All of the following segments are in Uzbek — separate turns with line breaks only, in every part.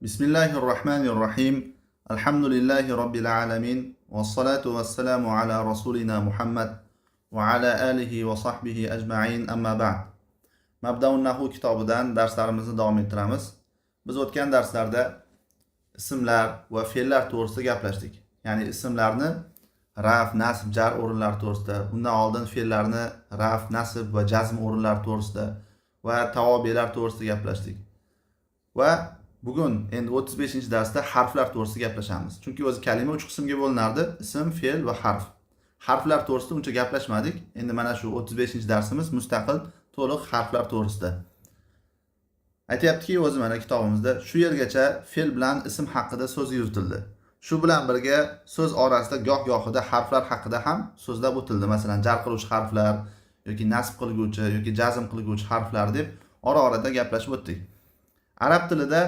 Bismillahirrahmanirrahim. Alhamdulillahi Rabbil alamin. Wassalatu wassalamu ala rasulina Muhammad va ala alihi va sahbihi ajma'in amma ba'd. Mabdaun Nahu kitobidan darslarimizni davom ettiramiz. Biz o'tgan darslarda ismlar va fe'llar to'g'risida gaplashdik. Ya'ni ismlarni raf, nasb, jar o'rinlari to'g'risida, undan oldin fe'llarni raf, nasb va jazm o'rinlari to'g'risida va tavobelar to'g'risida gaplashdik. Va bugun endi 35-darsda harflar to'g'risida gaplashamiz. Chunki o'zi kalima 3 qismga bo'linardi: ism, fe'l va harf. Harflar to'g'risida uncha gaplashmadik. Endi mana shu 35-darsimiz mustaqil to'liq harflar to'g'risida. Aytayaptiki, o'zi mana kitobimizda shu yergacha fe'l bilan ism haqida so'z yuritildi. Shu bilan birga so'z orasida goh-gohida harflar haqida ham so'zlab o'tildi. Masalan, jar qiluvchi harflar yoki nasb qilguvchi yoki jazm qilguvchi harflar deb ora-orada gaplashib o'tdik. Arab tilida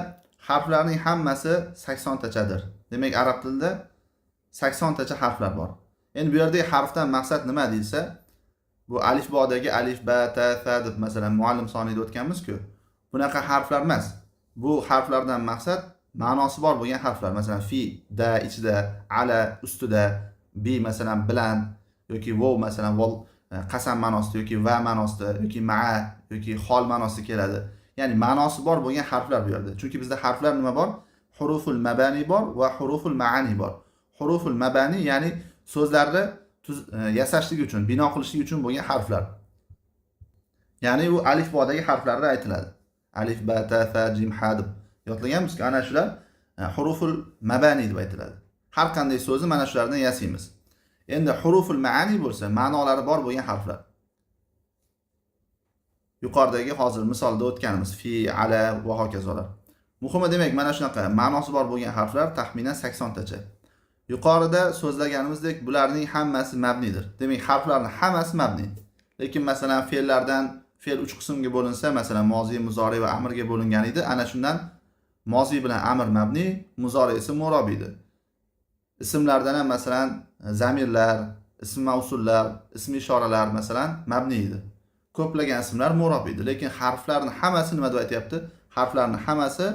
harflarning hammasi 80 tachadir. Demak, arab tilida 80 tacha harflar bor. Endi bu yerdagi harfdan maqsad nima deyilsa, bu alifbodagi alif, ba, ta, sa deb masalan muallim sonida o'tganmiz-ku. Bunaqa harflar emas. Bu harflardan maqsad ma'nosi bor bo'lgan harflar. Masalan, fi, da ichida, ala ustida, bi masalan bilan yoki vov masalan vol qasam ma'nosida yoki va ma'nosida yoki ma'a yoki hol ma'nosida keladi. Ya'ni ma'nosi bor bo'lgan harflar bu yerda. Chunki bizda harflar nima bor? Huruful mabani bor va huruful ma'ani bor. Huruful mabani ya'ni so'zlarni yasashlik uchun, bino qilishlik uchun bo'lgan harflar. Ya'ni u alifbodagi harflarda aytiladi. Alif, ba, ta, sa, jim, ha deb yodlaganmiz-ku. Ana shular huruful mabani deb aytiladi. Har qanday so'zni mana shulardan yasaymiz. Endi huruful ma'ani bo'lsa, ma'nolari bor bo'lgan harflar. Yuqoridagi hozir misolda o'tganimiz fi, ala va hokazolar. Muhimi demak mana shunaqa ma'nosi bor bo'lgan harflar taxminan 80 tacha. Yuqorida so'zlaganimizdek bularning hammasi mabnidir. Demak, harflarning hammasi mabni. Lekin masalan fe'llardan fe'l 3 qismga bo'linsa, masalan mozi, muzori va amrga bo'lingan edi. Ana shundan mozi bilan amr mabni, muzori esa murobidir. Ismlardan ham masalan zamirlar, ism mavsullar, ism ishoralar masalan mabni edi. Ko'plagan ismlar murob edi, lekin harflarning hammasi nima deb aytayapti? Harflarning hammasi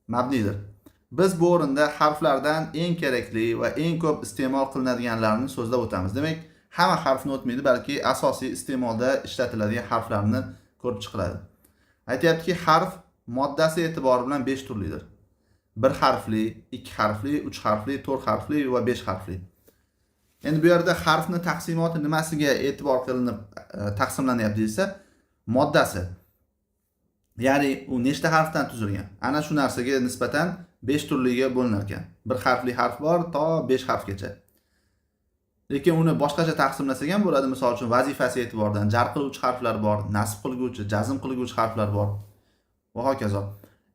mabnidir. Biz bu o'rinda harflardan eng kerakli va eng ko'p iste'mol qilinadiganlarini so'zlab o'tamiz. Demak, hamma harfni o'tmaydi, balki asosiy iste'molda ishlatiladigan harflarni ko'rib chiqiladi. Aytayaptiki, harf moddasi e'tibori bilan 5 turlidir. 1 harfli, 2 harfli, 3 harfli, 4 harfli va 5 harfli. Endi bu yerda harfni taqsimoti nimasiga e'tibor qilinib taqsimlanyapti desa, moddasi. Ya'ni u nechta harfdan tuzilgan? Ana shu narsaga nisbatan 5 turliga bo'linar ekan. 1 harfli harf bor to 5 harfgacha. Lekin uni boshqacha taqsimlasak ham bo'ladi. Misol uchun vazifasi e'tibordan jar qiluvchi harflar bor, nasb qilguvchi, jazm qilguvchi harflar bor va hokazo.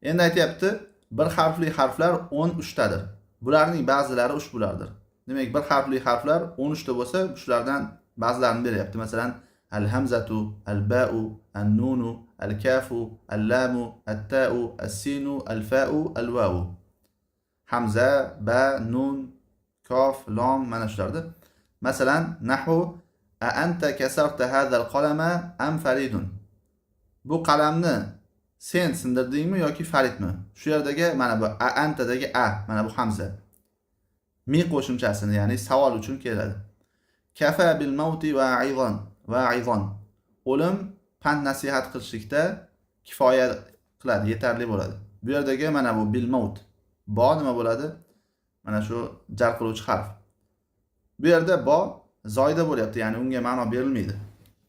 Endi aytayapti, 1 harfli harflar 13 tadir. Bularning ba'zilari ushbulardir. Demak, 1 harfli harflar 13 ta bo'lsa, shulardan ba'zilarini beryapti. Masalan, al-hamzatu, al-ba'u, an-nunu, al-kafu, al-lamu, at-ta'u, as-sinu, al-fa'u, al-wawu. Hamza, ba, nun, kof, lom mana shulardir. Masalan, nahwu a anta kasarta hadha al-qalama am faridun. Bu qalamni sen sindirdingmi yoki Faridmi? Shu yerdagi mana bu a antadagi a, mana bu hamza. Mi qo'shimchasini, ya'ni savol uchun keladi. Kafa bil mauti va aizon. O'lim pand nasihat qilishlikda kifoya qiladi, yetarli bo'ladi. Bu yerdagi mana bu bil maut. Bo nima bo'ladi? Mana shu jar qiluvchi harf. Bu yerda bo zoida bo'lyapti, ya'ni unga ma'no berilmaydi.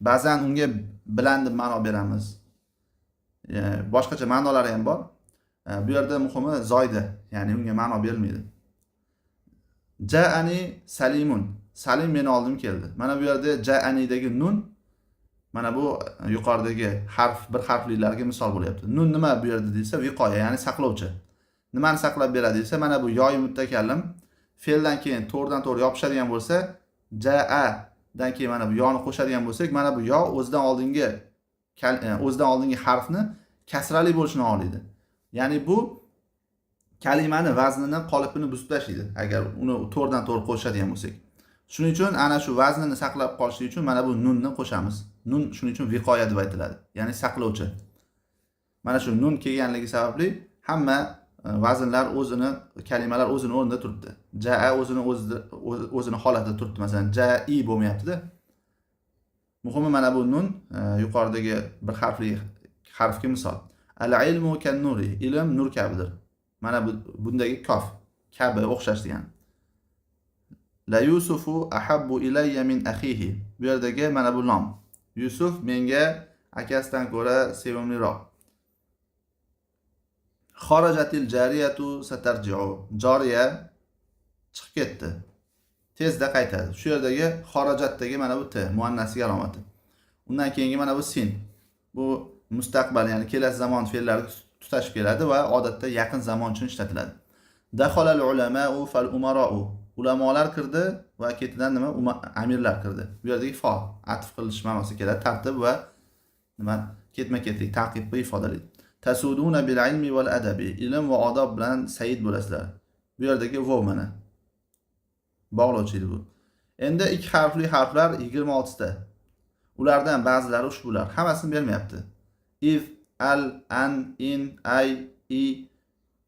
Ba'zan unga bilan deb ma'no beramiz. Boshqacha ma'nolari ham bor. Bu yerda muhimi zoida, ya'ni unga ma'no berilmaydi. Ja'ani salimun. Salim meni oldim keldi. Mana bu yerda ja'anidagi nun mana bu yuqoridagi harf, 1 harflilarga misol bo'lyapti. Nun nima bu yerda desa, viqoya, ya'ni saqlovchi. Nimani saqlab beradi desa, mana bu yoy mutakallim fe'ldan keyin to'g'ridan to'g'ri yopishadigan bo'lsa, ja'a dan keyin mana bu yoni qo'shadigan bo'lsak, mana bu yo o'zidan oldingi harfni kasrali bo'lishini oladi. Ya'ni bu kalimani vaznini, qolipini buzib tashlaydi agar uni to'g'ridan to'g'ri qo'shadigan bo'lsak. Shuning uchun ana shu vaznini saqlab qolishlik uchun mana bu nunni qo'shamiz. Nun shuning uchun viqoya deb aytiladi, ya'ni saqlovchi. Mana shu nun kelganligi sababli hamma vaznlar kalimalar o'zini o'rnida turibdi. Jaa o'zini holatida turibdi. Masalan, jai bo'lmayapti-da. Muhimi mana bu nun yuqoridagi bir harfli harfga misol. Al-ilmu kan-nuri, ilm nur kabidir. Mana bundagi kof kabi o'xshash degan. La Yusufu ahabbu ilayya min akhihi. Bu yerdagi mana bu nom. Yusuf menga akasidan ko'ra sevimliroq. Xarajatil jariyatu satarji'u. Joriya chiqib ketdi. Tezda qaytadi. Shu yerdagi xarajatdagi mana bu t muannasga alomati. Undan keyingi mana bu sin. Bu mustaqbal, ya'ni kelasi zamon fe'llari tutashib keladi va odatda yaqin zamon uchun ishlatiladi. Dakhalal ulama'u fal umara'u. Ulamolar kirdi va ketidan nima? Amirlar kirdi. Bu yerdagi fa atf qilish ma'nosida keladi. Tartib va nima? Ketma-ketlik, taqibni ifodalaydi. Tasuduna bil ilmi val adabi. Ilm va odob bilan said bo'lasizlar. Bu yerdagi vov mana. Bog'lovchi edi bu. Endi ikki harfli harflar 26 ta. Ulardan ba'zilari ushbular. Hammasini bermayapti. If, al, an, in, ay, i,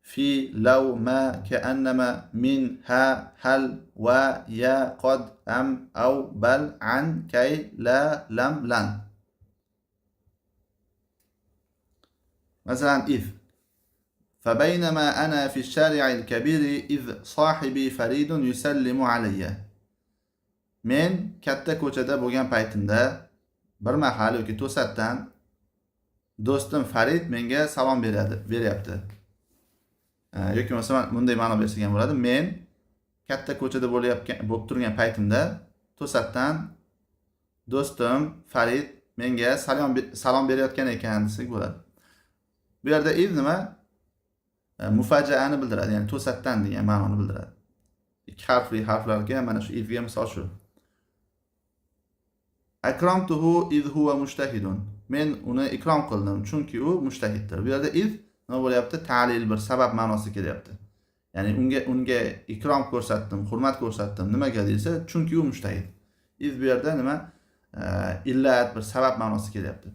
fi, law, ma, ka'annama, min, ha, hal, wa, ya, qad, am, aw, bal, an, kay, la, lam, lan. Masalan, if. فبينما أنا في الشارع الكبير إذ صاحبي فريد يسلم علي. Men katta ko'chada bo'lgan paytimda bir mahal yoki to'satdan do'stim Farid menga salom beryapti. Yoki masalan bunday ma'no bersak ham bo'ladi. Men katta ko'chada bo'lib turgan paytimda to'satdan do'stim Farid menga salom berayotgan ekan desak bo'ladi. Bu yerda iz nima? Mufajaani bildiradi, ya'ni to'satdan degan ma'noni bildiradi. Ikki harfli harflarga mana shu izga misol shu. Akramtuhu iz huwa mushtahidun. Men uni ikrom qildim chunki u mushtahiddir. Bu yerda iz nima bo'lyapti? Ta'lil, bir sabab ma'nosida kelyapti. Ya'ni unga ikrom ko'rsatdim, hurmat ko'rsatdim. Nimaga desa, chunki u mushtahid. Iz bu yerda nima? Illat, bir sabab ma'nosida kelyapti.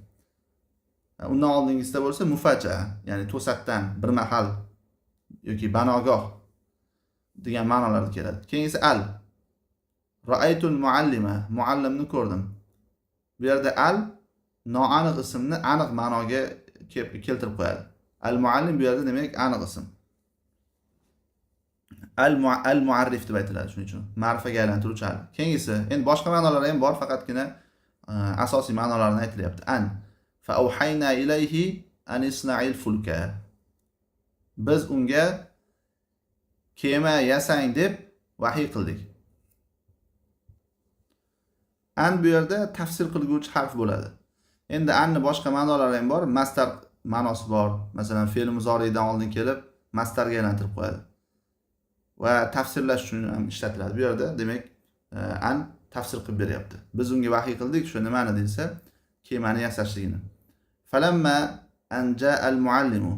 Undan oldingisida bo'lsa mufaja, ya'ni to'satdan, bir mahal yoki banogoh degan ma'nolarda keladi. Keyingisi al. Ra'aytul muallima, muallimni ko'rdim. Bu yerda al noaniq ismni aniq ma'noga keltirib qo'yadi. Al muallim bu yerda demak aniq ism. Al muarrif deb aytiladi shuning uchun. Ma'rifaga aylantiruvchi al. Keyingisi, endi boshqa ma'nolari ham bor, faqatgina asosiy ma'nolarini aytilyapti. An fa auhayna ilayhi an isna'il fulka. Biz unga kema yasang deb vahiy qildik. An bu yerda tafsir qilguvchi harf bo'ladi. Endi anni boshqa ma'nolari ham bor, mastar ma'nosi bor. Masalan, fe'l muzoridan oldin kelib mastarga aylantirib qo'yadi. Va tafsirlash uchun ham ishlatiladi. Bu yerda demak an tafsir qilib beryapti. Biz unga vahiy qildik, shu nimani desa, kemani yasashligini. Falamma an ja'a al-muallimu.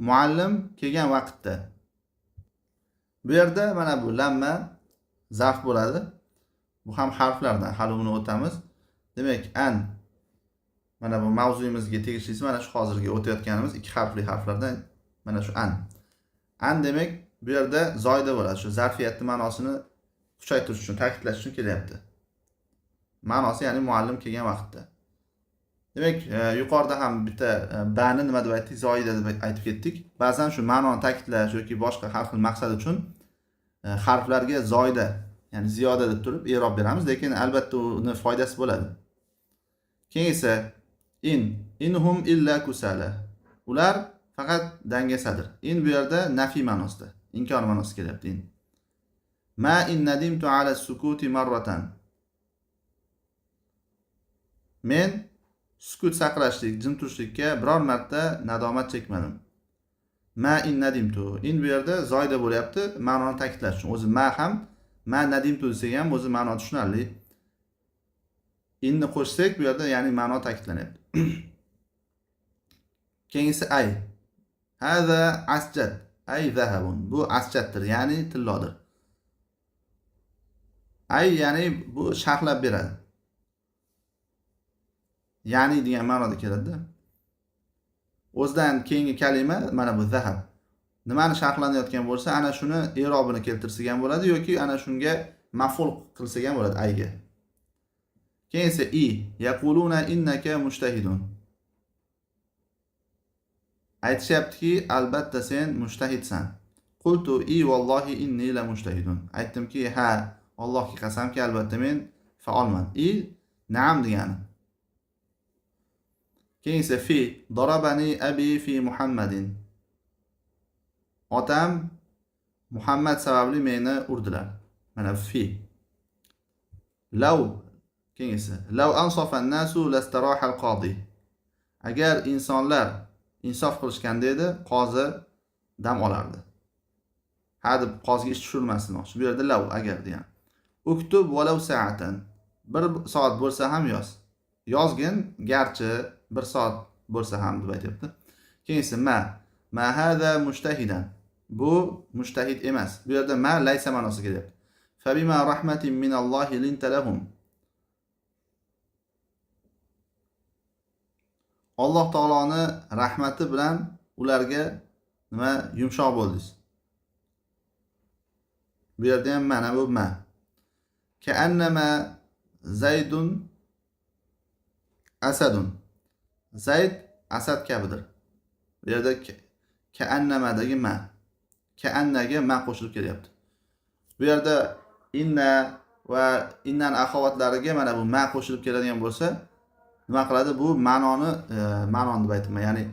Muallim kelgan vaqtda. Bu yerda mana bu lamma zarf bo'ladi. Bu ham harflardan, hali uni o'tamiz. Demak, an mana bu mavzuyimizga tegishlisi mana shu hozirgi o'tayotganimiz ikki harfli harflardan mana shu an. An demak bu yerda zoida bo'ladi. Shu zarfiyatning ma'nosini kuchaytirish uchun, ta'kidlash uchun kelyapti. Ma'nosi ya'ni muallim kelgan vaqtda. Demak, yuqorida ham bitta ba'ni nima deb aytdik? Zoida deb aytib ketdik. Ba'zan shu ma'noni ta'kidlash yoki boshqa har xil maqsad uchun harflarga zoida, ya'ni ziyoda deb turib i'rob beramiz, lekin albatta uni foydasi bo'ladi. Keyin esa inhum illa kusala. Ular faqat dangasadir. In bu yerda nafiy ma'nosida, inkor ma'nosida kelyapti. Ma in nadimtu ala sukuti marratan. Men sukut saqlashlik, jim turishlikka biror marta nadomat chekmadim. Ma in nadimtu. In bu yerda zoida bo'lyapti, ma'noni ta'kidlash uchun. O'zi ma ham ma nadimtu desa ham o'zi ma'no tushunarli. Inni qo'shsak bu yerda ya'ni ma'no ta'kidlanyapti. Keyingisi ay. Hada asjad, ay zahabun. Bu asjaddir, ya'ni tillodir. Ay ya'ni bu sharhlab beradi. Ya'ni degan ma'noda keladi. O'zidan keyingi kalima mana bu zahab. Nimani sharhlanayotgan bo'lsa, ana shuni i'robini keltirsak ham bo'ladi yoki ana shunga maf'ul qilsak ham bo'ladi ayga. Keyin esa yaquluna innaka mushtahidun. Aytishyaptiki, albatta sen mushtahidsan. Qultu vallohi inni la mushtahidun. Aytdimki, ha, Allohga qasamki, albatta men faolman. Na'am degani. Keyin esa darabani abi fi Muhammadin. Otam Muhammad sababli meni urdilar. Mana law keyin esa law ansafa an-nasu lastaraha al-qadi. Agar insonlar insof qilishganda edi, qozi dam olardi. Ha deb qoziga ish tushirmasdi demoqchi. Bu yerda law agar degan. Uktub walau sa'atan. 1 soat bo'lsa ham yoz. Yozgin garchi 1 soat bo'lsa ham deb aytibdi. Keyin esa ma hada mushtahidan. Bu mushtahid emas. Bu yerda ma laysa ma'nosi kelyapti. Fabima rahmatin minallohi linta lahum. Alloh taoloning rahmati bilan ularga nima yumshoq bo'ldingiz. Bu yerda ham mana bu ma. Ka'annama Zaydun asadun. Zayd asad kabidir. Bu yerda ka'annamadagi ma. Ka'annaga ma qo'shilib kelyapti. Bu yerda inna va innan axovatlariga mana bu ma qo'shilib keladigan bo'lsa, nima qiladi? Bu ma'noni deb aytma. Ya'ni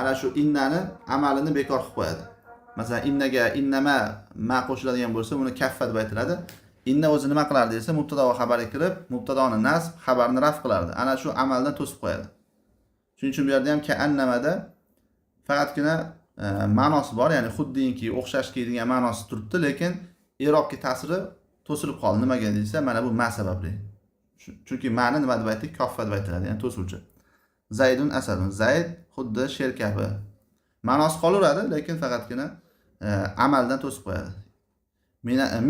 ana shu innani amalini bekor qilib qo'yadi. Masalan, innaga innama ma qo'shiladigan bo'lsa, buni kaffa deb aytiladi. Inna o'zi nima qilardi desa, mubtado va xabarga kirib, mubtadoni nasb, xabarni raf qilardi. Ana shu amaldan to'sib qo'yadi. Shuning uchun bu yerda ham ka'annamada faqatgina ma'nosi bor, ya'ni xuddinki, o'xshashki degan ma'nosi turibdi, lekin i'robga ta'siri to'silib qoldi. Nimaga desa, mana bu ma sababli. Chunki ma'ni nima deb aytdik? Koffa deb aytiladi, ya'ni to'suvchi. Zaydun asadun. Zayd xuddi sher kabi. Ma'nosi qolaveradi, lekin faqatgina amaldan to'sib qo'yadi.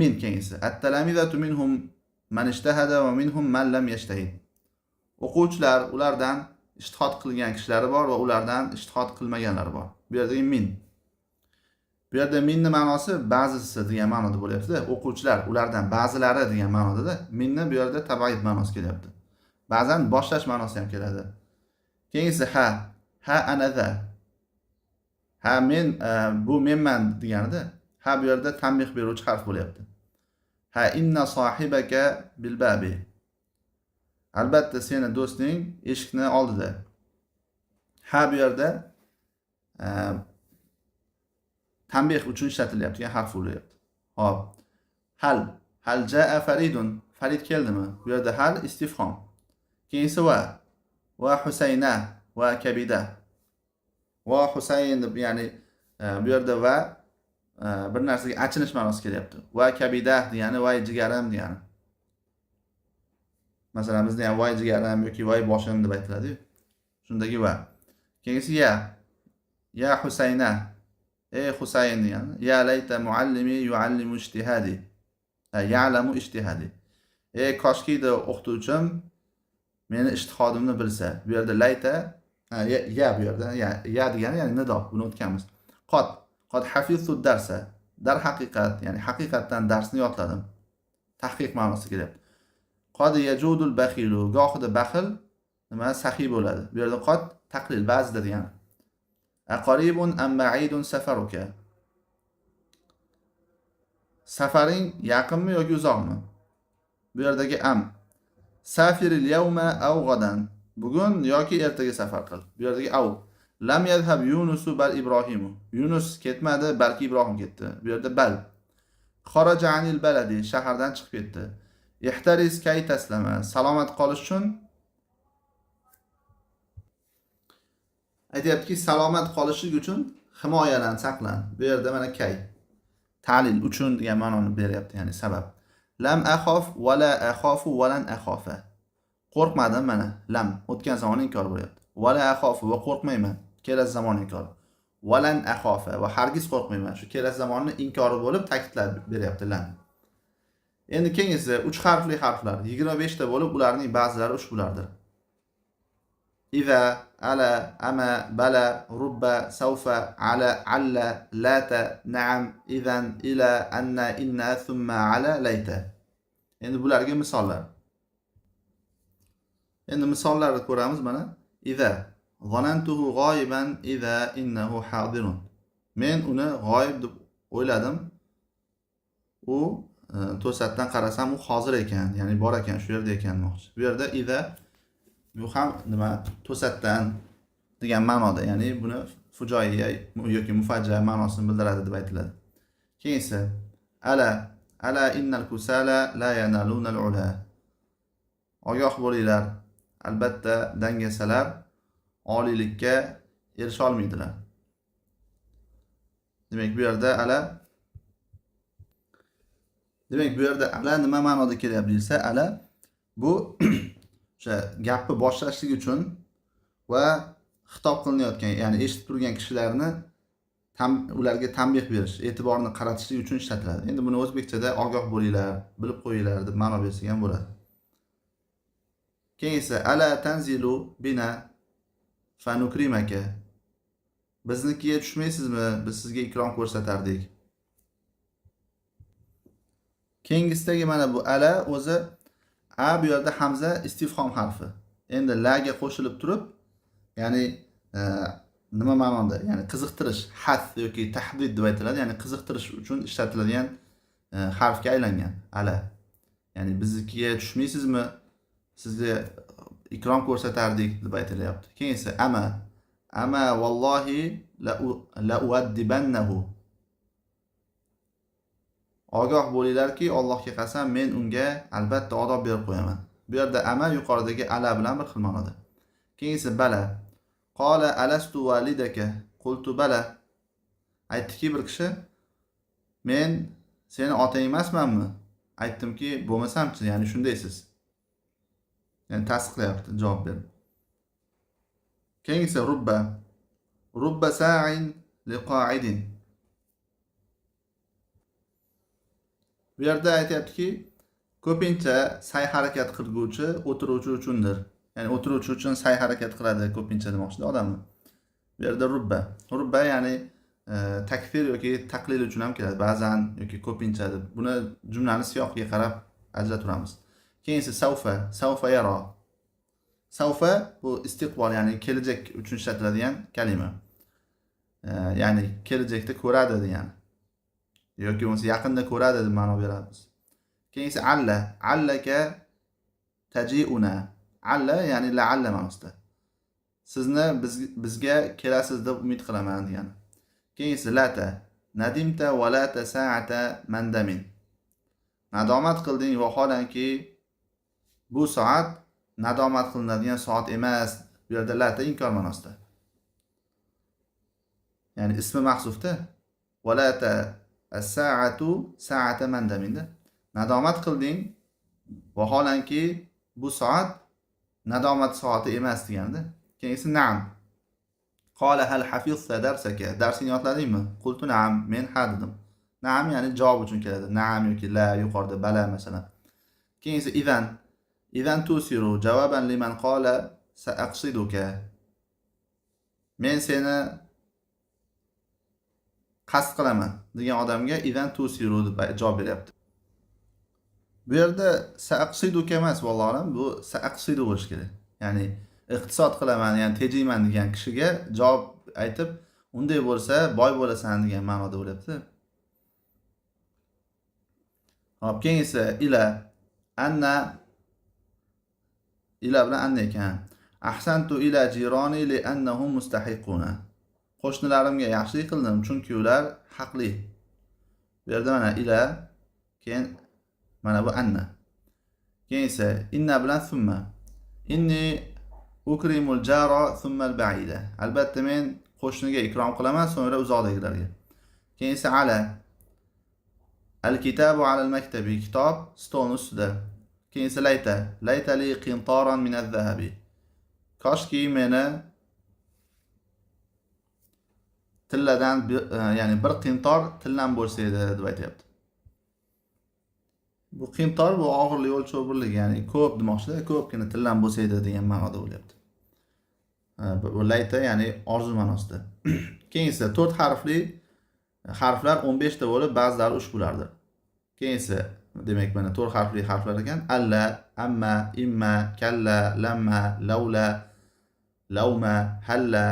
Min kengisi. At-talamizatu minhum man ijtahada va minhum man lam yajtahid. O'quvchilar, ulardan ijtihod qilgan kishilari bor va ulardan ijtihod qilmaganlari bor. Bu yerdagi min. Bu yerda minning ma'nosi ba'zisi degan ma'noda bo'lyapti-da. O'quvchilar, ulardan ba'zilari degan ma'noda-da. Minni bu yerda tabiiyat ma'nosi kelyapti. Ba'zan boshlash ma'nosi ham keladi. Keyingisi ha anada. Ha men bu menman deganida. Ha bu yerda tanbih beruvchi harf bo'lyapti. Ha inna sohibaka bil babi. Albatta seni do'sting eshikni oldida. Ha bu yerda tanbih uchun ishlatilyapti, ya'ni harf bo'lyapti. Hop. Hal jaa Faridun. Farid keldimi? Bu yerda hal istifhom. Keyingi va Husayna va kabida. Va Husayn deb, ya'ni bu yerda va bir narsaga achinish ma'nosi kelyapti. Va kabida degani voy jigarim degani. Masalan, bizda ham voy jigarim yoki voy boshim deb aytiladi-ku. Shundagi va. Keyingisi ya Husayna. Ey Husayn degani. Ya layta muallimi yuallimu ijtihadi. Ya'lamu ijtihadi. Ey koshkida o'qituvchim meni ijtihodimni bilsa. Bu yerda layta ya bu yerda ya degani, ya'ni nido. Buni o'tganmiz. Qad hafiztu darsa. Dar haqiqat, ya'ni haqiqatdan darsni yodladim. Tahqiq ma'nosi kelyapti. Qad yajudul bakhilu. Gohida baxil nima saxiy bo'ladi. Bu yerda qad taqlil, ba'zida degani. Aqaribun am ba'idun safaruka. Safaring yaqinmi yoki uzoqmi? Bu yerdagi am. Safiril yawma aw ghadan. Bugun yoki ertaga safar qil. Bu yerdagi aw. Lam yadhhab Yunusu bal Ibrohimu. Yunus ketmadi, balki Ibrohim ketdi. Bu yerda bal. Kharaja anil baladi. Shahardan chiqib ketdi. Ihtaris kay taslama. Salomat qolish uchun aytayaptiki, salomat qolishlik uchun himoyalan, saqlan. Bu yerda mana kay. Ta'lil uchun degan ma'noni beryapti, ya'ni sabab. Lam akhof va la akhofu va lan akhofa. Qo'rqmadim mana. Lam o'tgan zamon inkor bo'lyapti. Va la akhofu va qo'rqmayman. Kelasi zamon inkori. Va lan akhofa va hargiz qo'rqmayman. Shu kelasi zamonning inkori bo'lib ta'kidlab beryapti lam. Endi keyingisi 3 harfli harflar 25 ta bo'lib, ularning ba'zilari ushbulardir. إذا ألا أما بلى رب سوف على عل لات نعم إذا إلى أن إن ثم على ليت. Endi bularga misollar. Endi misollarni ko'ramiz mana. Iza zanantuhu g'oyiban iza innahu hadirun. Men uni g'oyib deb o'yladim. U to'satdan qarasam u hozir ekan, ya'ni bor ekan, shu yerda ekan demoqchi. Bu yerda iza bu ham nima to'satdan degan ma'noda, ya'ni buni fujoiya yoki mufajja ma'nosini bildiradi deb aytiladi. Keyin esa ala innal kusala la yanaluna al-ula. Ogoh bo'linglar, albatta dangasalar oliylikka erisha olmaydilar. Demak bu yerda ala nima ma'noda kelyapti desa, ala bu o'sha gapni boshlashlik uchun va xitob qilinayotgan, ya'ni eshitib turgan kishilarni ularga tanbeh berish, e'tiborni qaratishlik uchun ishlatiladi. Endi buni o'zbekchada ogoh bo'linglar, bilib qo'yinglar deb ma'no bersak ham bo'ladi. Keyin esa ala tanzilu bina fanukrimaka. Biznikiga tushmaysizmi? Biz sizga ikrom ko'rsatardik. Keyingisidagi mana bu ala o'zi a bu yerda hamza istifhom harfi. Endi la ga qo'shilib turib, ya'ni nima ma'noda? Ya'ni qiziqtirish, hath yoki tahdid deb aytiladi, ya'ni qiziqtirish uchun ishlatiladigan harfga aylangan ala. Ya'ni biznikiga tushmaysizmi? Sizga ikrom ko'rsatardik deb aytilyapti. Keyin esa ama vallohi la uaddibannahu. Ogoh bo'linglarki, Allohga qasam men unga albatta odob berib qo'yaman. Bu yerda ama yuqoridagi ala bilan bir xil ma'noda. Keyin esa bala. Qala alastu walidaka? Qultu bala. Aytdiki bir kishi, men seni otang emasmanmi? Aytdimki, bo'lmasamchi, ya'ni shundaysiz. Yani tasdiqlayapti, javob berdi. Keyin esa rubba sa'in liqa'idin. Bu yerda aytayaptiki, ko'pincha sa'y harakat qilguvchi o'tiruvchi uchundir. Ya'ni o'tiruvchi uchun sa'y harakat qiladi ko'pincha demoqchida odamni. Bu yerda rubba ya'ni takfir yoki taqlil uchun ham keladi. Ba'zan yoki ko'pincha deb. Buni jumlani siyoqiga qarab ajraturamiz. Keyin esa savfa yara. Savfa bu istiqbol, ya'ni kelajak uchun ishlatiladigan kalima. Ya'ni kelajakda ko'radi degani. Yoki bo'lmasa yaqinda ko'radi deb ma'no beramiz. Keyin esa allaka tajiuna. Alla ya'ni la'alla ma'nosida. Sizni bizga kelasiz deb umid qilaman degani. Keyin esa lata nadimta va lata sa'ata mandamin. Nadomat qilding vaholanki bu soat nadomat qilinadigan soat emas. Bu yerda lata inkor ma'nosida. Ya'ni ismi mahzufda. Valata as-sa'atu sa'ata mandaminda. Nadomat qilding vaholanki bu soat nadomat soati emas deganda. Keyin esa na'am. Qala hal hafizta darsaka? Darsingni yodladingmi? Qultu na'am, men ha dedim. Na'am ya'ni javob uchun keladi. Na'am yoki la yuqorida bala masalan. Keyin esa idan tusiru javoban liman qala sa'aqsiduka. Men seni qasd qilaman degan odamga idan tusiru deb javob beryapti. Bu yerda sa'aqsiduka emas, vallohu bu sa'aqsidu bo'lish kerak. Ya'ni iqtisod qilaman, ya'ni tejiyman degan kishiga javob aytib, unday bo'lsa boy bo'lasan degan ma'noda bo'lyapti. Hop, keyin esa ila bilan anna ekan. Ahsantu ila jirani li annahum mustahiquna. Qo'shnilarimga yaxshilik qildim chunki ular haqli. Bu yerda mana ila, keyin mana bu anna. Keyin esa inna bilan thumma. Inni ukrimul jara thumma al-ba'ida. Albatta men qo'shniga ikrom qilaman, so'ngra uzoqdagilarga. Keyin esa ala. Al-kitabu ala al-maktabi. Kitob stol ustida. Keyin esa layta li qintaran min az-zahabi. Koshki meni tilladan ya'ni bir qintor tillan bo'lsa edi deb aytayapti. Bu qintor bu og'irlik o'lchov birligi, ya'ni ko'p demoqchida, ko'pgina tillan bo'lsa edi degan ma'noda bo'lyapti. layta ya'ni orzu ma'nosida. Keyingi 4 harfli harflar 15 ta bo'lib, ba'zilari 3 bo'lardi. Keyingi demak mana 4 harfli harflar ekan. Alla, amma, imma, kalla, lamma, laula, lauma, halla,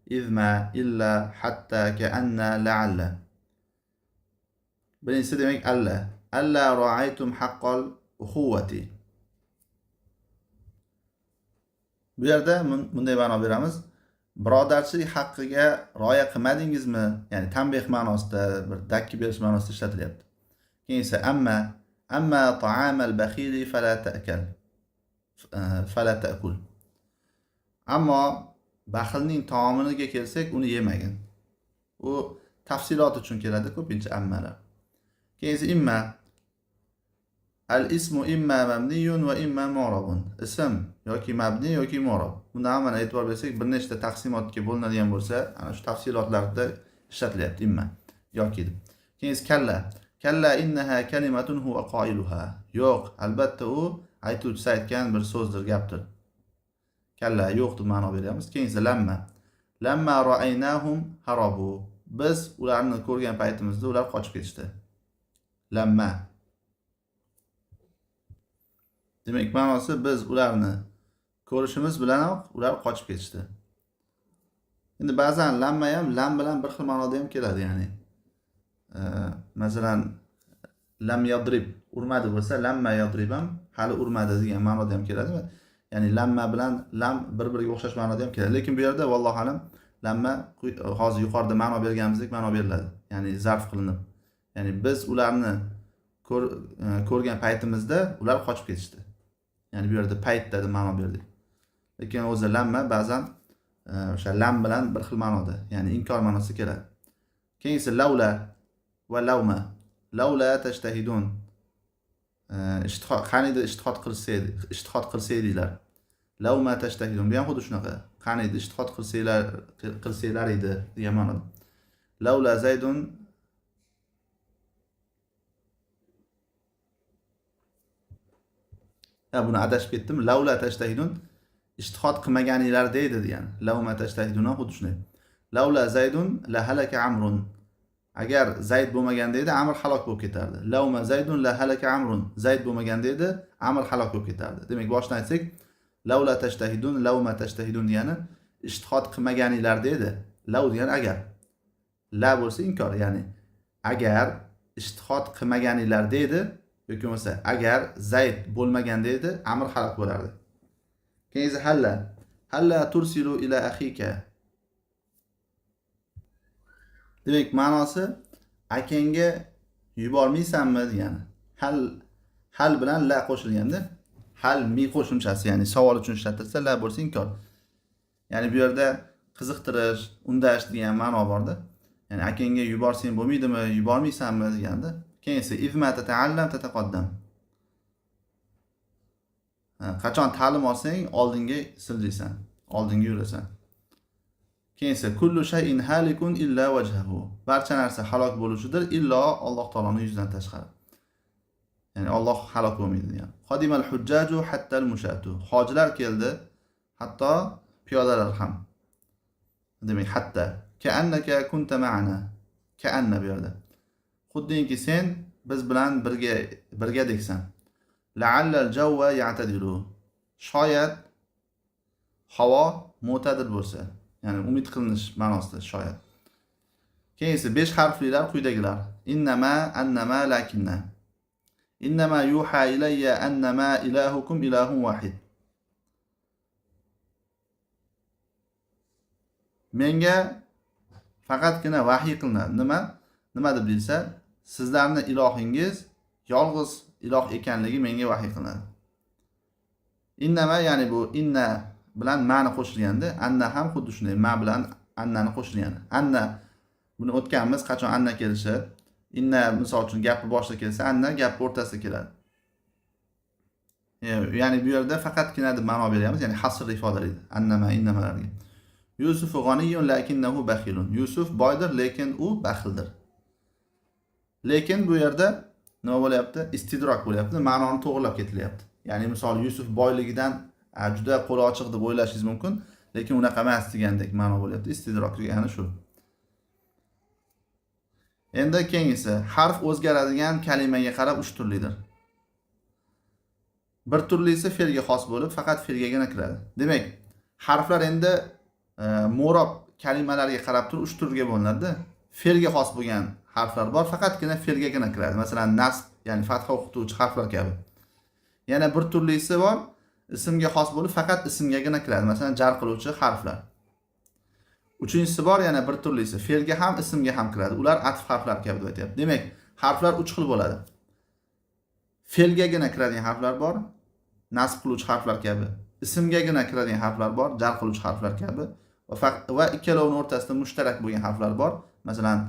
izma, illa, hatta, ka'anna, la'alla. Birinchisi demak alla. Alla ra'aytum haqqal ukhuwati. Bu yerda bunday ma'no beramiz. Birodarchilik haqqiga rioya qilmadingizmi? Ya'ni tanbeh ma'nosida, bir dakki berish ma'nosida ishlatilyapti. Keyingi amma ta'amal bakhili fala ta'kal. Fala ta'kul. Ammo baxilning taominiga kelsak, uni yemagin. U tafsilot uchun keladi ko'pincha ammalar. Keyingi imma al-ismu imma mabniyun va imma mu'rabun. Ism yoki mabni yoki mu'rab. Bunda mana e'tibor bersak, bir nechta taqsimotga bo'linadigan bo'lsa, ana shu tafsilotlarda ishlatilyapti imma yoki deb. Keyingi kalla. Kalla innaha kalimatun huwa qailuha. Yo'q, albatta u aytuvchisi aytgan bir so'zdir, gapdir. Kalla yo'q deb ma'no beramiz. Keyingi lamma. Lamma ra'aynahum harabu. Biz ularni ko'rgan paytimizda ular qochib ketishdi. Lamma. Demak, ma'nosi biz ularni ko'rishimiz bilanoq ular qochib ketishdi. Endi ba'zan lamma ham lam bilan bir xil ma'noda ham keladi, ya'ni masalan lam yadrib urmadi bo'lsa, lamma yadrib ham hali urmadi degan ma'noda ham keladi. Ya'ni lamma bilan lam bir-biriga o'xshash ma'noda ham keladi. Lekin bu yerda vallohu alam lamma hozir yuqorida ma'no berganimizdek ma'no beriladi. Ya'ni zarf qilinib. Ya'ni biz ularni ko'rgan paytimizda ular qochib ketishdi. Ya'ni bu yerda paytda deb ma'no berdik. Lekin o'zi lamma ba'zan o'sha lam bilan bir xil ma'noda, ya'ni inkor ma'nosi keladi. Keyingi laula va lauma. Laula tashtahidun. Qaniydi ishtihod qilsaydilar. Lauma tashtahidun. Bu ham xuddi shunaqa. Qaniydi ishtihod qilsaylar edi degan ma'noda. Laula zaydun buni adashib ketdim. Laula tashtahidun ishtihod qilmaganinglar deydi degan. Lauma tashtahidun xuddi shunday. Laula zaydun la halaka amrun. Agar Zayd bo'lmaganda edi, Amr halok bo'lib ketardi. Lauma zaydun la halaka amrun. Zayd bo'lmaganda edi, Amr halok bo'lib ketardi. Demak, boshdan aytsak, laula tashtahidun, lauma tashtahidun degani ishtihod qilmaganinglar deydi. Law degani agar. La bo'lsa inkor, ya'ni agar ishtihod qilmaganinglar deydi, yoki bo'lmasa agar Zayd bo'lmaganda edi, Amr halok bo'lardi. Keyingi halla. Halla tursilu ila akhika. Demak, ma'nosi akangga yubormaysanmi degani. Hal bilan la qo'shilganda, hal mi qo'shimchasi, ya'ni savol uchun ishlatilsa, la bo'lsa inkor. Ya'ni bu yerda qiziqtirish, undash degan ma'no borda. Ya'ni akangga yuborsang bo'lmaydimi, yubormaysanmi deganda. Keyingi izma tata'allam tataqaddam. Qachon ta'lim olsang, oldinga siljaysan, oldinga yurasan. Keyingi kullu shay'in halikun illa wajhahu. Barcha narsa halok bo'lushidir, illo Alloh taoloning yuzidan tashqari. Ya'ni Alloh halok bo'lmaydi degan. Qadimal hujjaju hatta al-mushatu. Hojilar keldi, hatto piyodalar ham. Demak, hatta ka'annaka kunta ma'ana. Ka'anna bu yerda. Xuddinki sen biz bilan birga deksan. La'alla al-jawwa ya'tadilu. Shoyat havo mo'tadil bo'lsa, ya'ni umid qilinish ma'nosida shoyat. Keyingi 5 harflilar quyidagilar. Innama, annama, lakinna. Innama yuha ilayya annama ilahukum ilahun wahid. Menga faqatgina vahiy qilinadi. Nima deb bilsa, sizlarning ilohingiz yolg'iz iloh ekanligi menga vahiy qilinadi. Innama, ya'ni bu inna bilan ma'ni qo'shilganda, anna ham xuddi shunday, ma bilan annani qo'shilgani. Anna buni o'tganmiz, qachon anna kelishi, inna misol uchun gapni boshida kelsa, anna gap o'rtasida keladi. Ya'ni bu yerda faqatgina deb ma'no beramiz, ya'ni hasr ifodalaydi. Annama, innamalarga. Yusuf g'aniyun lakinnahu baxilun. Yusuf boydir, lekin u baxildir. Lekin bu yerda nima bo'lyapti? Istidrok bo'lyapti, ma'noni to'g'rilab ketilyapti. Ya'ni misol Yusuf boyligidan juda qo'li ochiq deb o'ylashingiz mumkin, lekin unaqa emas degandek ma'no bo'lyapti. Istidrok degani shu. Endi keyingisi, harf o'zgaradigan kalimaga qarab 3 turlidir. Bir turlisi fe'lga xos bo'lib, faqat fe'lgagina kiradi. Demak, harflar endi mo'rob kalimalarga qarab turib 3 turga bo'linadi. Fe'lga xos bo'lgan harflar bor, faqatgina fe'lgagina kiradi. Masalan, nasb, ya'ni fatha o'qituvchi harflar kabi. Yana bir turlisi bor, ismga xos bo'lib, faqat ismgagina kiradi. Masalan, jar qiluvchi harflar. Uchinchisi bor, yana bir turlisi, fe'lga ham, ismga ham kiradi. Ular atf harflar kabi deb aytyapti. Demak, harflar 3 xil bo'ladi. Fe'lgagina kiradigan harflar bor, nasb qiluvchi harflar kabi. Ismgagina kiradigan harflar bor, jar qiluvchi harflar kabi va ikkalovining o'rtasida mushtarak bo'lgan harflar bor. Masalan,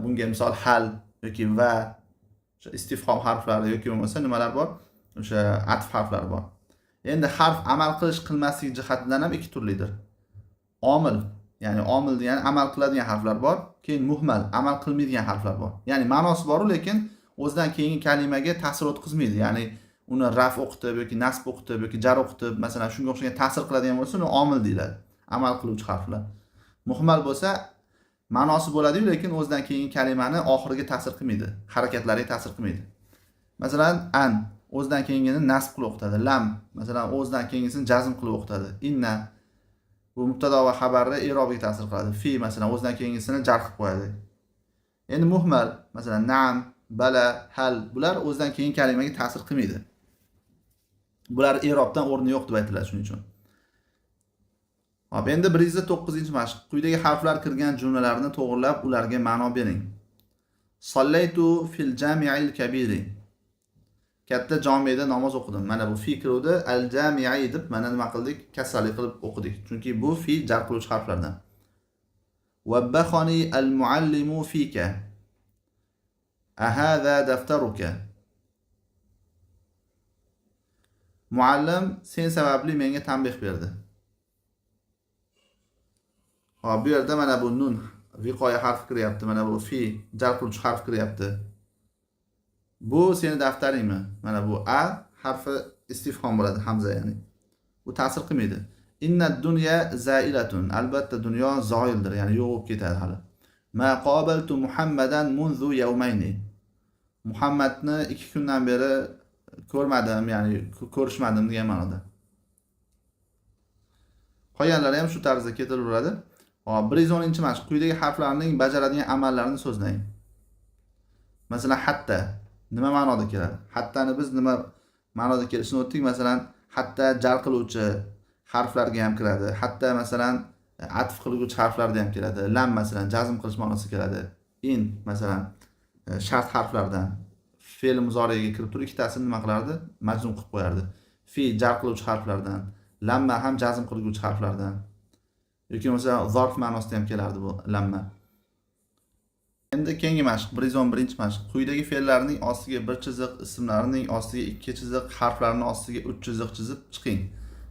bunga misol hal yoki va, o'sha istifhom harflari yoki bo'lmasa nimalar bor? O'sha atf harflari bor. Endi harf amal qilish qilmaslik jihatidan ham ikki turlidir. Omil, ya'ni omil degani amal qiladigan harflar bor, keyin muhmal, amal qilmaydigan harflar bor. Ya'ni ma'nosi bor, lekin o'zidan keyingi kalimaga ta'sir o'tkazmaydi. Ya'ni uni raf o'qitib yoki nasb o'qitib yoki jar o'qitib, masalan, shunga o'xshagan ta'sir qiladigan bo'lsa, uni omil deyiladi. Amal qiluvchi harflar. Muhmal bo'lsa, ma'nosi bo'ladi-yu, lekin o'zidan keyingi kalimani oxiriga ta'sir qilmaydi, harakatlariga ta'sir qilmaydi. Masalan, an o'zidan keyingini nasb qilib o'qitadi. Lam, masalan, o'zidan keyingisini jazm qilib o'qitadi. Inna bu mubtado va xabarni i'robiga ta'sir qiladi. Fi, masalan, o'zidan keyingisini jar qilib qo'yadi. Endi muhmal, masalan, na'am, bala, hal, bular o'zidan keyingi kalimaga ta'sir qilmaydi. Bular i'robdan o'rni yo'q deb aytiladi shuning uchun. Hop, endi 109-mashq. Quyidagi harflar kirgan jumlalarni to'g'rilab, ularga ma'no bering. Sallaytu fil jami'il kabiri. Katta jami'da namoz o'qidim. Mana bu fi kiruvdi, al jami'i deb mana nima qildik? Kasrali qilib o'qidik. Chunki bu fi jar qiluvchi harflardan. Wabbakhani al muallimu fika. Ahadha daftaruka. Muallim sen sababli menga tanbeh berdi. Hop, bu yerda mana bu nun viqoya harfi kiryapti. Mana bu fi jar qiluvchi harf kiryapti. Bu seni daftaringmi? Mana bu a harfi istifhom bo'ladi, hamza ya'ni. Bu ta'sir qilmaydi. Inna dunya zailatun. Albatta dunyo zoildir, ya'ni yo'q bo'lib ketadi hali. Ma qabaltu Muhammadan munzu yawmayni. Muhammadni 2 kundan beri ko'rmadim, ya'ni ko'rishmadim degan ma'noda. Qolganlari ham shu tarzda keltiriladi. Hop, 110-mashq. Quyidagi harflarning bajaradigan amallarini so'zlang. Masalan, hatta nima ma'noda keladi? Hattani biz nima ma'noda kelishini o'tdik. Masalan, hatta jar qiluvchi harflarga ham kiradi. Hatta masalan, atf qiluvchi harflarda ham keladi. Lam masalan jazm qilish ma'nosida keladi. In masalan shart harflardan fe'l muzoriga kirib turib ikkitasini nima qilardi? Majzum qilib qo'yardi. Fi jar qiluvchi harflardan, lamma ham jazm qiluvchi harflardan. Yoki masalan zarf ma'nosida ham kelardi bu lamma. Endi keyingi mashq, 111-mashq. Quyidagi fe'llarning ostiga bir chiziq, ismlarining ostiga 2 chiziq, harflarning ostiga 3 chiziq chizib chiqing.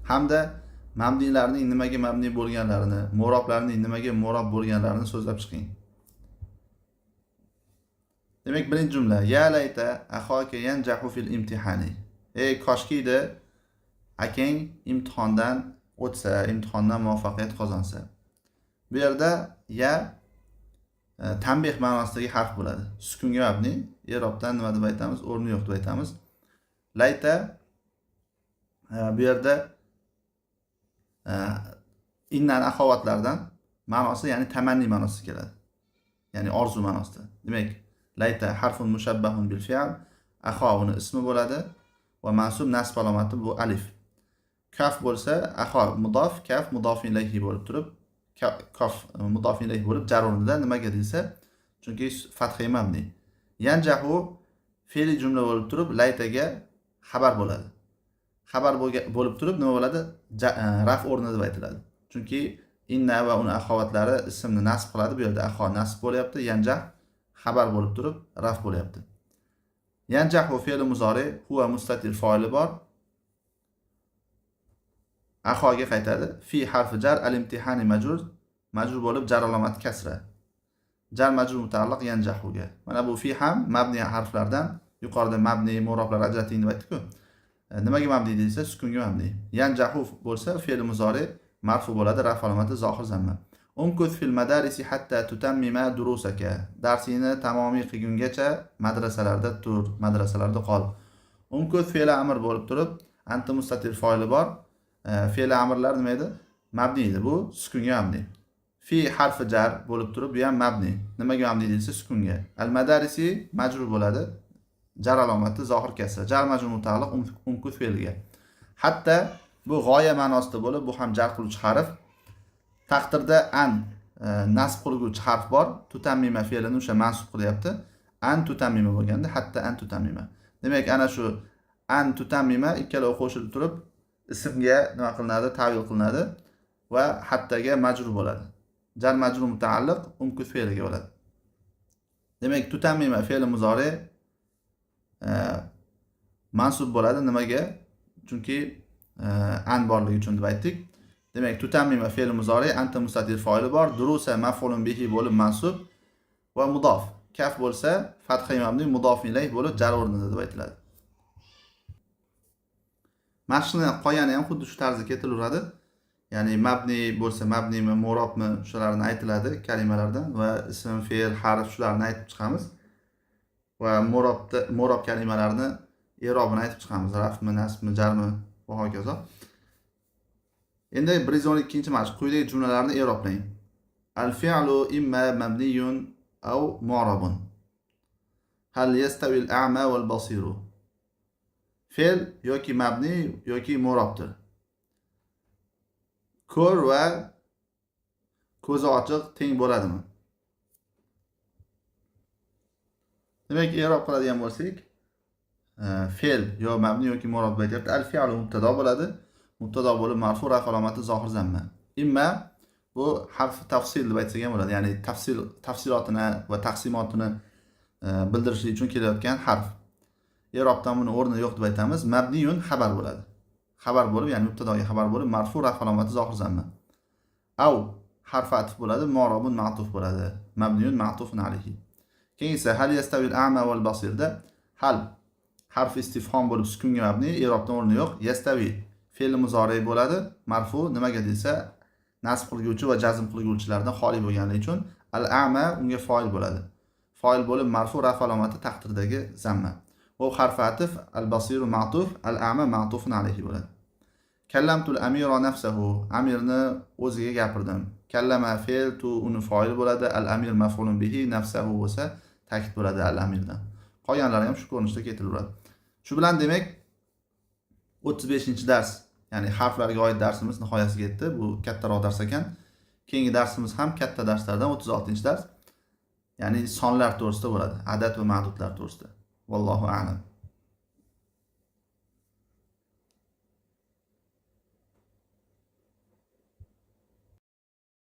Hamda mabnilarning nimaga mabni bo'lganlarini, mo'roblarning nimaga mo'rob bo'lganlarini so'zlab chiqing. Demak, birinchi jumla: Ya layta akhaka yanjahu fil imtihani. Ey koshkiydi akang imtihondan o'tsa, imtihondan muvaffaqiyat qozonsa. Bu yerda ya tanbeh ma'nosidagi harf bo'ladi. Sukunga mabni, i'robdan nima deb aytamiz? O'rni yo'q deb aytamiz. Layta bu yerda innan axovatlardan ma'nosi, ya'ni tamanni ma'nosida keladi. Ya'ni orzu ma'nosida. Demak, layta harfun mushabbahun bil fi'l, akho uni ismi bo'ladi va mansub nasb alomati bu alif. Kaf bo'lsa akho mudof, kaf mudof ilayhi bo'lib turib, kaf mudof ilayhi bo'lib jar o'rnida nimaga desa, chunki fathai mabni. Yanjahu fe'li jumla bo'lib turib laytaga xabar bo'ladi. Xabar bo'lib turib nima bo'ladi? Raf o'rnida deb aytiladi. Chunki inna va uni axovatlari ismni nasb qiladi. Bu yerda akho nasb bo'lyapti, yanjah xabar bo'lib turib raf bo'lyapti. Yanjahu fe'li muzori, huwa mustatir fa'ili bor. Akhoga qaytadi. Fi harfi jar, al-imtihani majrur bo'lib jar alomati kasra. Jar majrur mutaalliq yanjahuga. Mana bu fi ham mabni harflardan, yuqorida mabni mo'roblar ajrating deb aytdik-ku. Nimaga mabni deyilsa, sukunga mabni. Yanjahu bo'lsa fe'l muzori marfu bo'ladi, raf alomati zohir zamma. Umkut fil madarisi hatta tutammima durusaka. Darsingni tamomiy qilgungacha madrasalarda tur, madrasalarda qol. Umkut fe'li amr bo'lib turib, anta mustatir foili bor. Fe'li amrlar nima edi? Mabni edi. Bu sukunga mabni. Fi harfi jar bo'lib turib, bu ham mabni. Nimaga mabni deyilsa sukunga. Al madarisi majrur bo'ladi. Jar alomati zohir kasra. Jar majrur mutaalliq umkut fe'liga. Hatta bu g'oya ma'nosida bo'lib, bu ham jar qiluvchi harf. Taqdirda an nasb qiluvchi harf bor. Tutammima fe'lini o'sha mansub qilyapti. An tutammima bo'lganda hatta an tutammima. Demak, ana shu an tutammima ikkalovi qo'shilib turib ismga nima qilinadi? Ta'vil qilinadi va hattaga majrur bo'ladi. Jar majrur mutaalliq umkut fe'liga bo'ladi. Demak, tutammima fe'li muzori mansub bo'ladi. Nimaga? Chunki an borligi uchun deb aytdik. Demak, tutammima fe'li muzori anta mustatir foili bor. Durusa maf'ulun bihi bo'lib mansub va mudof. Kaf bo'lsa fathai mabni mudof ilayh bo'lib jar o'rnida deb aytiladi. Mashqni qolgani ham xuddi shu tarzda ketilaveradi. Ya'ni mabni bo'lsa mabnimi, mu'robmi shularni aytiladi kalimalardan va ism, fe'l, harf shularni aytib chiqamiz. Va mu'rob kalimalarni i'robini aytib chiqamiz. Rafmi, nasbmi, jarmi va hokazo. Endi 112-mashq. Quyidagi jumlalarni i'roblang. Al-fi'lu imma mabniyun aw mu'rabun. Hal yastawi al-a'ma wal basiru. Fe'l yoki mabni yoki mu'robdir. Ko'r va ko'zi ochiq teng bo'ladimi? Demak, i'rob qiladigan bo'lsak, fe'l yo mabni yoki mu'rob bo'lyapti. Al-fi'lu mubtado bo'ladi. Mubtado bo'lib marfu raf alomati zohir zamma. Imma bu harf tafsil deb aytsak ham bo'ladi. Ya'ni tafsilotini va taqsimotini bildirish uchun kelayotgan harf. I'robdan buni o'rni yo'q deb aytamiz. Mabniyun xabar bo'ladi. Xabar bo'lib, ya'ni mubtadoga xabar bo'lib marfu raf alomati zohir zamma. Aw harf atf bo'ladi, mu'robun ma'tuf bo'ladi. Mabniyun ma'tufun alayhi. Keyin esa hal yastawi al-a'ma wal basirda hal harf istifhom bo'lib sukunga mabni, i'robdan o'rni yo'q. Yastawi fe'l muzori bo'ladi, marfu nimaga desa nasb qilguvchi va jazm qilguvchilardan xoli bo'lganligi uchun al-a'ma unga foil bo'ladi. Foil bo'lib marfu raf alomati taqdirdagi zamma. Va harf atf al-basiru ma'tuf, al-a'ma ma'tufun alayhi bo'ladi. Kallamtul amira nafsahu, amirni o'ziga gapirdim. Kallama fe'l tu uni foil bo'ladi, al-amir maf'ulun bihi, nafsahu bo'lsa ta'kid bo'ladi al-amirdan. Qolganlari ham shu ko'rinishda ketilaveradi. Shu bilan demak 35-dars, ya'ni harflarga oid darsimiz nihoyasiga yetdi. Bu kattaroq dars ekan. Keyingi darsimiz ham katta darslardan 36-dars. Ya'ni sonlar to'g'risida bo'ladi, adad va ma'dudlar to'g'risida. Vallohu a'lam.